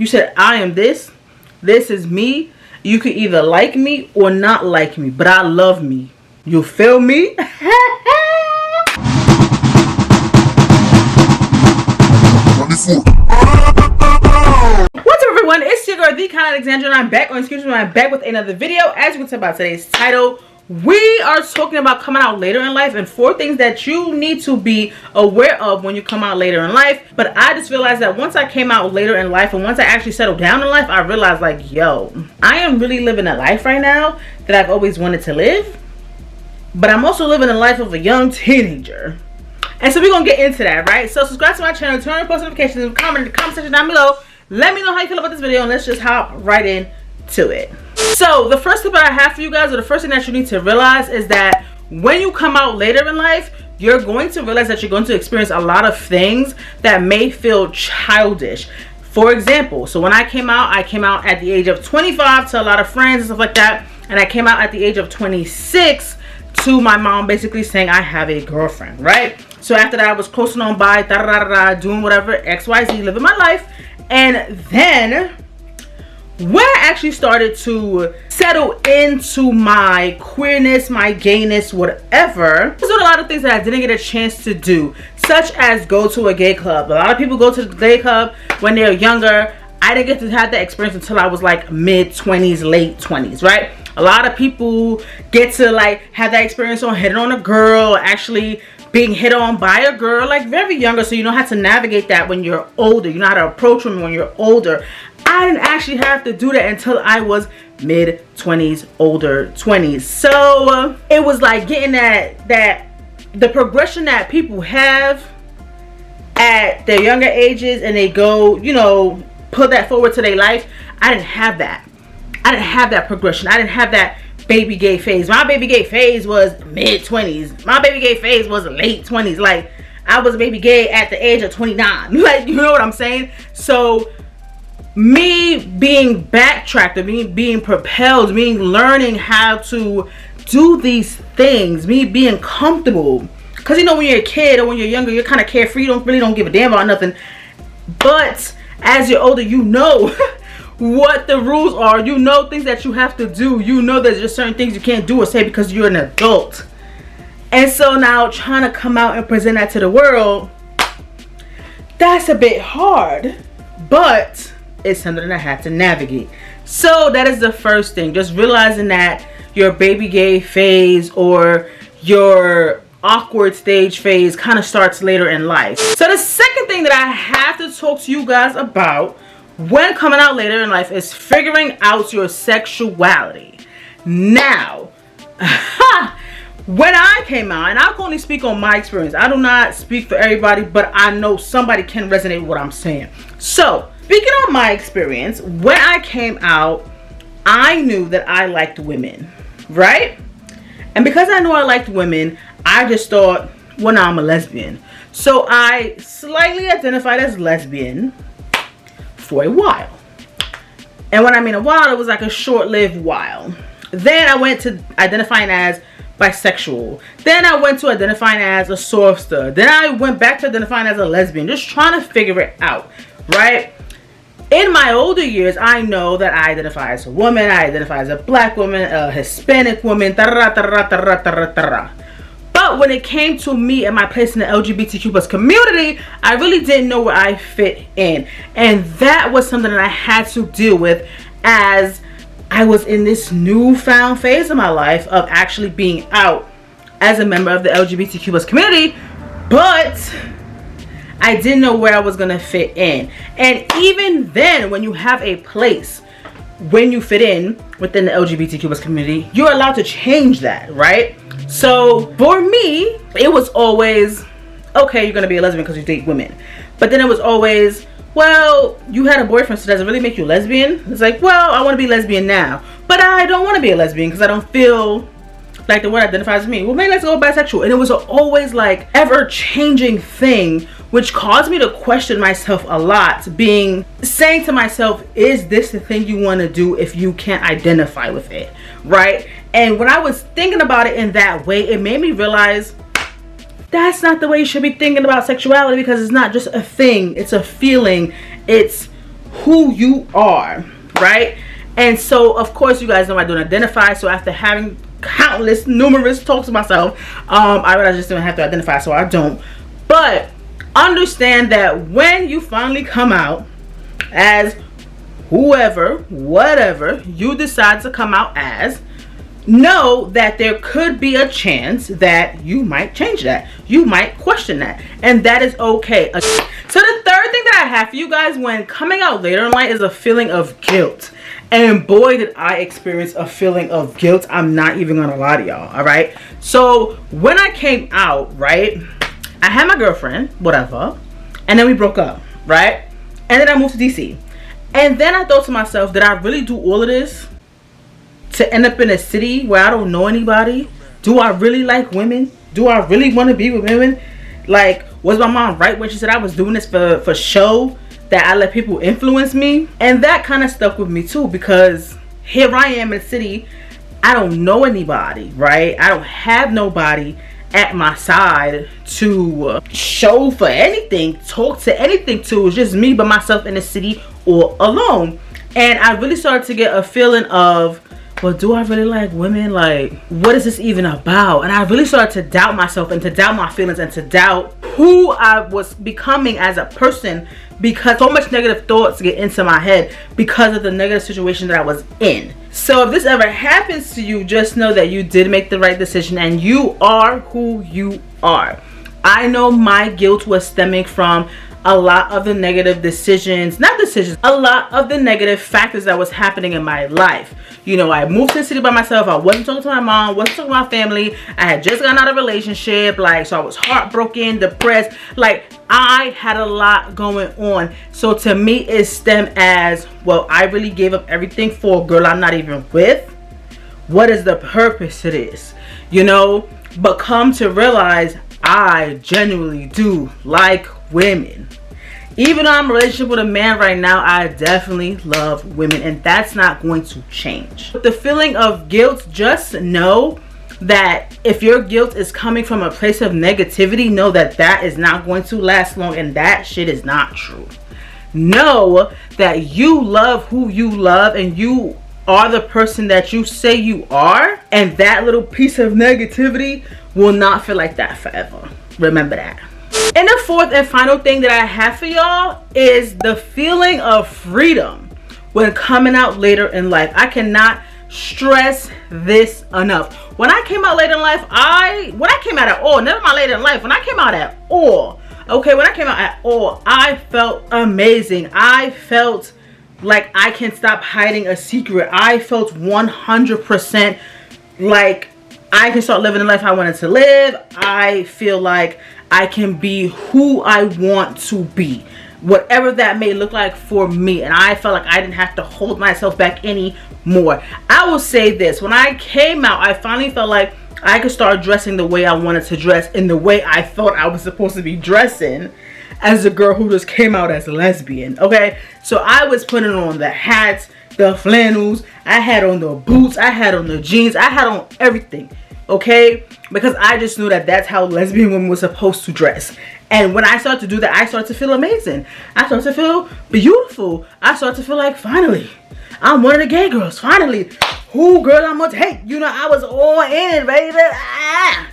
You said, I am this. This is me. You could either like me or not like me, but I love me. You feel me? What's up, everyone? It's your girl, TheKyannaAlexandra, and I'm back on excuse me. I'm back with another video. As you can tell by today's title, we are talking about coming out later in life and 4 things that you need to be aware of when you come out later in life. But I just realized that once I came out later in life and once I actually settled down in life, I realized, like, yo, I am really living a life right now that I've always wanted to live, but I'm also living the life of a young teenager. And so we're gonna get into that, right? So subscribe to my channel, turn on post notifications, and comment in the comment section down below. Let me know how you feel about this video, and let's just hop right into it. So the first tip that I have for you guys, or the first thing that you need to realize, is that when you come out later in life, you're going to realize that you're going to experience a lot of things that may feel childish. For example, so when I came out at the age of 25 to a lot of friends and stuff like that, and I came out at the age of 26 to my mom basically saying I have a girlfriend, right? So after that, I was coasting on by, doing whatever, XYZ, living my life. And then when I actually started to settle into my queerness, my gayness, whatever, there's a lot of things that I didn't get a chance to do, such as go to a gay club. A lot of people go to the gay club when they're younger. I didn't get to have that experience until I was like mid-20s, late 20s, right? A lot of people get to like have that experience on hitting on a girl, actually being hit on by a girl, like very younger, so you know how to navigate that when you're older. You know how to approach women when you're older. I didn't actually have to do that until I was mid-20s, older 20s. So it was like getting the progression that people have at their younger ages, and they go, you know, put that forward to their life. I didn't have that. I didn't have that progression. I didn't have that baby gay phase. My baby gay phase was mid-20s. My baby gay phase was late 20s. Like, I was baby gay at the age of 29. Like, you know what I'm saying? So me being backtracked, or me being propelled, me learning how to do these things, me being comfortable, because you know when you're a kid or when you're younger, you're kind of carefree, you really don't give a damn about nothing. But as you're older, you know what the rules are. You know things that you have to do. You know there's just certain things you can't do or say because you're an adult. And so now trying to come out and present that to the world, that's a bit hard, but it's something that I had to navigate. So that is the first thing, just realizing that your baby gay phase or your awkward stage phase kind of starts later in life. So the second thing that I have to talk to you guys about when coming out later in life is figuring out your sexuality. Now, when I came out, and I can only speak on my experience, I do not speak for everybody, but I know somebody can resonate with what I'm saying. So speaking on my experience, when I came out, I knew that I liked women, right? And because I knew I liked women, I just thought, well, now I'm a lesbian. So I slightly identified as lesbian for a while. And when I mean a while, it was like a short-lived while. Then I went to identifying as bisexual. Then I went to identifying as a softster. Then I went back to identifying as a lesbian, just trying to figure it out, right? In my older years, I know that I identify as a woman, I identify as a black woman, a Hispanic woman, But when it came to me and my place in the LGBTQ plus community, I really didn't know where I fit in. And that was something that I had to deal with as I was in this newfound phase of my life of actually being out as a member of the LGBTQ plus community. But I didn't know where I was going to fit in. And even then, when you have a place, when you fit in within the LGBTQ plus community, you're allowed to change that, right? So for me, it was always, okay, you're going to be a lesbian because you date women. But then it was always, well, you had a boyfriend, so does it really make you lesbian? It's like, well, I want to be lesbian now, but I don't want to be a lesbian because I don't feel like the word identifies with me. Well, maybe let's go bisexual. And it was always like ever-changing thing, which caused me to question myself a lot, saying to myself, is this the thing you want to do if you can't identify with it, right? And when I was thinking about it in that way, it made me realize that's not the way you should be thinking about sexuality, because it's not just a thing, it's a feeling, it's who you are, right? And so of course you guys know I don't identify, so after having numerous talks to myself, I realized I just don't have to identify, so I don't. But understand that when you finally come out as whoever, whatever you decide to come out as, know that there could be a chance that you might change that, you might question that, and that is okay. So the third thing that I have for you guys when coming out later in life is a feeling of guilt. And boy, did I experience a feeling of guilt. I'm not even gonna lie to y'all. All right, so when I came out, right, I had my girlfriend, whatever, and then we broke up, right? And then I moved to DC. And then I thought to myself, did I really do all of this to end up in a city where I don't know anybody? Do I really like women? Do I really want to be with women? Like, was my mom right when she said I was doing this for show, that I let people influence me? And that kind of stuck with me too, because here I am in a city, I don't know anybody, right? I don't have nobody at my side to show for anything, talk to anything to. It's just me by myself in the city all alone. And I really started to get a feeling of, well, do I really like women? Like, what is this even about? And I really started to doubt myself and to doubt my feelings and to doubt who I was becoming as a person, because so much negative thoughts get into my head because of the negative situation that I was in. So if this ever happens to you, just know that you did make the right decision and you are who you are. I know my guilt was stemming from a lot of the negative a lot of the negative factors that was happening in my life. You know, I moved to the city by myself. I wasn't talking to my mom, wasn't talking to my family. I had just gotten out of a relationship, like, so I was heartbroken, depressed. Like, I had a lot going on. So to me, it stemmed as, well, I really gave up everything for a girl I'm not even with. What is the purpose to this? You know, but come to realize I genuinely do like women. Even though I'm in a relationship with a man right now, I definitely love women, and that's not going to change. With the feeling of guilt, just know that if your guilt is coming from a place of negativity, know that that is not going to last long, and that shit is not true. Know that you love who you love, and you are the person that you say you are, and that little piece of negativity will not feel like that forever. Remember that. And the fourth and final thing that I have for y'all is the feeling of freedom when coming out later in life. I cannot stress this enough. When I came out later in life, when I came out at all, never mind later in life, when I came out at all, okay, when I came out at all, I felt amazing. I felt like I can stop hiding a secret. I felt 100% like I can start living the life I wanted to live. I feel like I can be who I want to be, whatever that may look like for me. And I felt like I didn't have to hold myself back anymore. I will say this, when I came out, I finally felt like I could start dressing the way I wanted to dress, in the way I thought I was supposed to be dressing as a girl who just came out as a lesbian. Okay, so I was putting on the hats, the flannels, I had on the boots, I had on the jeans, I had on everything. Okay, because I just knew that that's how lesbian women were supposed to dress. And when I started to do that, I started to feel amazing. I started to feel beautiful. I started to feel like, finally, I'm one of the gay girls. Finally, who girl I'm gonna take? You know, I was all in, baby.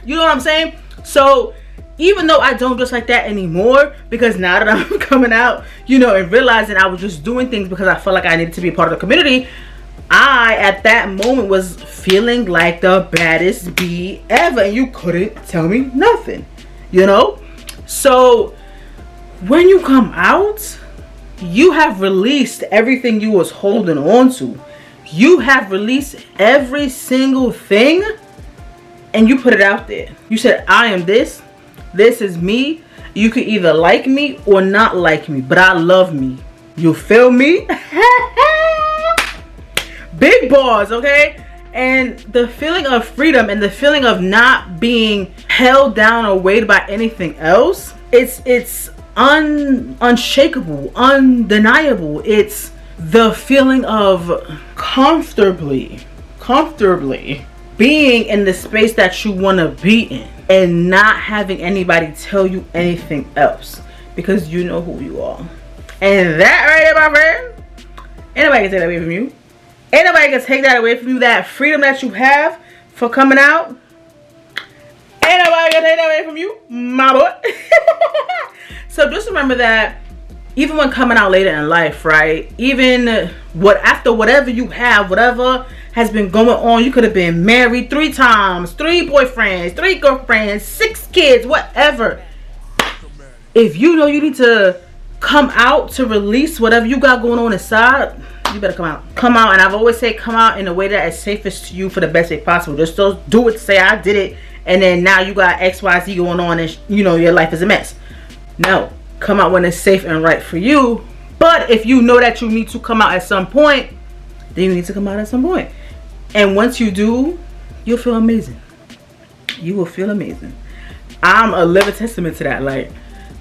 You know what I'm saying? So even though I don't dress like that anymore, because now that I'm coming out, you know, and realizing I was just doing things because I felt like I needed to be a part of the community, I, at that moment, was feeling like the baddest bee ever, and you couldn't tell me nothing, you know? So when you come out, you have released everything you was holding on to. You have released every single thing, and you put it out there. You said, I am this. This is me. You could either like me or not like me, but I love me. You feel me? Big balls, okay? And the feeling of freedom and the feeling of not being held down or weighed by anything else, it's unshakable, undeniable. It's the feeling of comfortably being in the space that you want to be in and not having anybody tell you anything else, because you know who you are. And that right there, my friend, Anybody can take that away from you. Anybody can take that away from you. That freedom that you have for coming out. Anybody can take that away from you, my boy. So just remember that even when coming out later in life, right? Even after whatever you have, whatever has been going on, you could have been married 3 times, 3 boyfriends, 3 girlfriends, 6 kids, whatever. If you know you need to come out to release whatever you got going on inside, you better come out. Come out, and I've always said come out in a way that is safest to you for the best way possible. Just don't do it to say I did it, and then now you got XYZ going on, and you know your life is a mess. No, come out when it's safe and right for you. But if you know that you need to come out at some point, then you need to come out at some point. And once you do, you'll feel amazing. You will feel amazing. I'm a living testament to that. Like,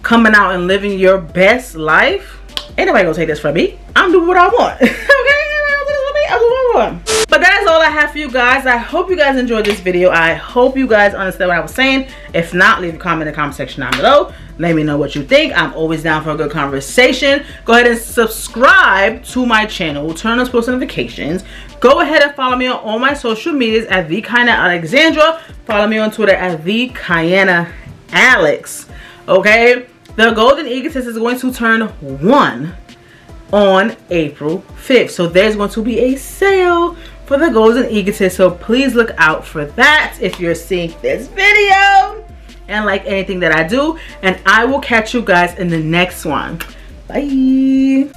coming out and living your best life, ain't nobody gonna take this from me. I'm doing what I want. Okay? I'm doing what I want. But that's all I have for you guys. I hope you guys enjoyed this video. I hope you guys understand what I was saying. If not, leave a comment in the comment section down below. Let me know what you think. I'm always down for a good conversation. Go ahead and subscribe to my channel. Turn on post notifications. Go ahead and follow me on all my social medias at TheKyannaAlexandra. Follow me on Twitter at TheKyannaAlex. Okay? The Golden Egotist is going to turn 1 on April 5th. So there's going to be a sale for the Golden Egotist. So please look out for that if you're seeing this video and like anything that I do. And I will catch you guys in the next one. Bye.